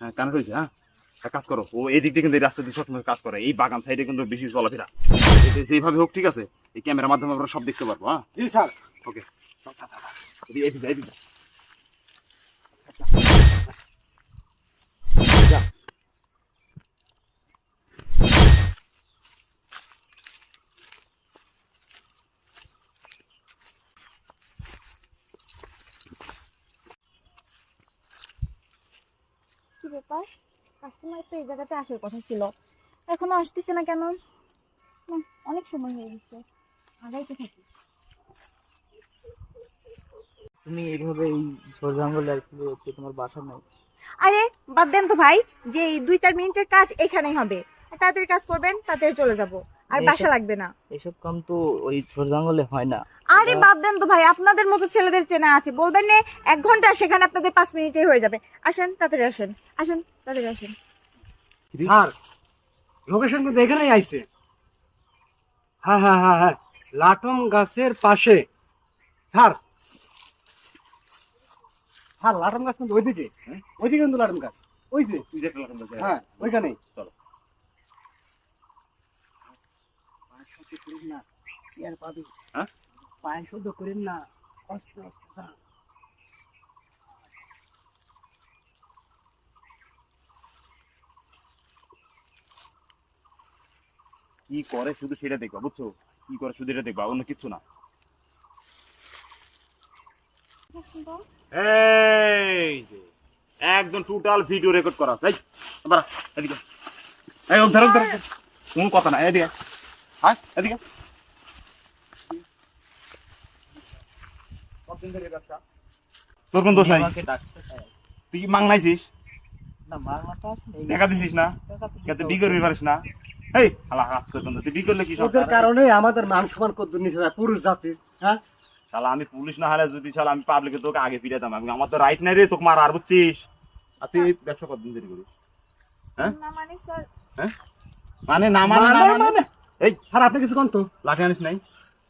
হ্যাঁ কানে হয়েছে। হ্যাঁ এক কাজ করো, ও এই দিক দিয়ে কিন্তু এই রাস্তা দিয়ে সবসময় কাজ করে, এই বাগান সাইডে কিন্তু বেশি চলাফেরা, যেভাবে হোক ঠিক আছে, এই ক্যামেরার মাধ্যমে আমরা সব দেখতে পারবো। হ্যাঁ জি স্যার। ওকে। কি ব্যাপার, কাস্টমার তো এই জায়গাতে আসার কথা ছিল, এখনো আসতেছে না কেন? না, অনেক সময় হয়ে গেছে, আগাইতে থাকি। তুমি এইভাবে এই ঝোড় জঙ্গলে আসলে তো তোমার বাসা নাই। আরে বাদ দেন তো ভাই, যে এই 2-4 মিনিটের কাজ এখানেই হবে, তাড়াতাড়ি কাজ করবেন, তাড়াতাড়ি চলে যাব, আর বাসা লাগবে না। এসব কাম তো ওই ঝোড় জঙ্গলে হয় না। আরে বাদ দেন তো ভাই, আপনাদের মতো ছেলেদের চেনা আছে, বলবেন না 1 ঘন্টা, সেখানে আপনাদের 5 মিনিটে হয়ে যাবে। আসেন তাড়াতাড়ি, আসেন আসেন তাড়াতাড়ি আসেন। স্যার লোকেশন কিন্তু এখানেই আইছে। হ্যাঁ হ্যাঁ হ্যাঁ হ্যাঁ, লাটম গাছের পাশে। স্যার স্যার লাটম গাছ কিন্তু ওইদিকে, ওইদিকে কিন্তু লাটম গাছ, ওই যে। তুই যে একটা লাগাম দরকার। হ্যাঁ ওইখানেই। চলো। 500 করেন না, কি আর পাবি? হ্যাঁ 500 করেন না, আস্তে আস্তে যা। কি করে শুধু সেটা দেখবা, বুঝছো? কি করে শুধু এটা দেখবা, অন্য কিছু না। এই যে একদম টোটাল ভিডিও রেকর্ড করা আছে। এই বাড়া এদিকে, এই ও ধরো ধরো, কোন কথা না, এদিকে আয়, এদিকে। তোর কোন দোষ নাই? আমাকে ডাকতে চাই। তুই কি মাংনাইছিস? না মারমাটা আছে এই দেখা দিছিস না? টাকা তো কে তুই বি করবি পারিস না? এই আল্লাহ হাত তোর বন্ধু, তুই বি করলে কি ওদের সমস্যা? কারণে আমাদের মান সম্মান কত নিচে যায় পুরুষ জাতির। হ্যাঁ শালা আমি পুলিশ না হলে যদি শালা আমি পাবলিকে তোকে আগে ফিরাতাম, আমি আমার তো রাইট নাই রে তোকে মার, আর বুঝছিস? আর তুই এই ব্যবসা কতদিন দেরি করিস? হ্যাঁ না মানে স্যার, হ্যাঁ মানে না মানে না মানে এই স্যার আপনি কিছু কোন তো। লাঠি আনিস নাই?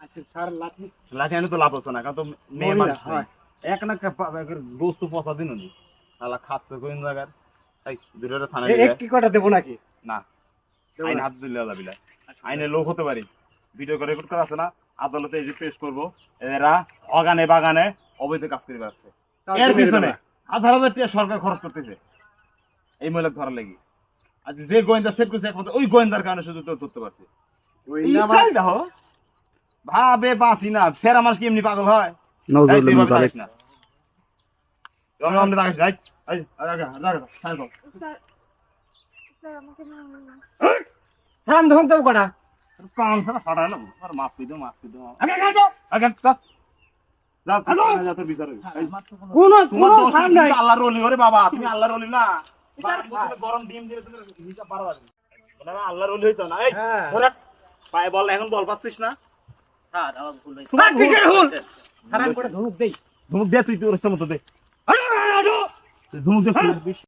আচ্ছা স্যার লাঠি লাঠি আনি তো লাভ হচ্ছে না, কারণ তো মেয়ে মহিলা, মানুষ হয়। এক না গোস্ত পচা দিন নি শালা খাচ্ছে কোন জায়গার। এই দুটোটা থানায় এক দিলে কি কটা দেবো নাকি? না, দেবো আইন না। হাত দিলে যাবিলা, আইনের লোক হতে পারি, ভিডিও করে রেকর্ড করা আছে না, আদালতে এই যে পেশ করবো, এরা অগানে বাগানে অবৈধ কাজ করে বেড়াচ্ছে, তাও এর তুমি পিছনে দেবে না। 1000,000 টাকা সরকার খরচ করতেছে এই মহিলা ধরার লাগি। আর যে গোয়েন্দা সেট করছে একমাত্র ওই গোয়েন্দার কারণে শুধু তো ধরতে পারছে। ওই এই না আমার- স্টাইল দেখো, ভাবে বাঁচি না, ফেরা মানুষ কি এমনি পাগল হয়? নজরুল এই তুই ভাবে মুজালিক। থাকিস না। তুমি আমাদের থাকিস না, এই জায়গা জায়গা সাইড কর। স্যার স্যার আমাকে মারবেন না। স্যার আমি ধরতে দেবো কটা। কান ছাড়া ফাটায় না, আর মাফ করে দাও, মাফ করে দাও। আগে কাটো। আগে যা যা যা তোর বিচার হবে। এই আমার তো কোনো কোনো তোমার কোনো দোষ কাম নেই, নাই। তুমি আল্লাহর ওলি, ওরে বাবা তুমি আল্লাহর ওলি না। তুমি গরম ডিম দিলে তুমি হিসাব পারবা না। মানে আল্লাহর ওলি হইছো না। এই হ্যাঁ। ধরে পায়ে বল, এখন বল পাচ্ছিস না? স্যার আমার ভুল হয়েছে। তোমার ভুল। স্যার আমি কটা ধমক দেই। ধমক দে, তুই তোর ইচ্ছা মতো দে। আরে, আরে, আরে। ধমক দে।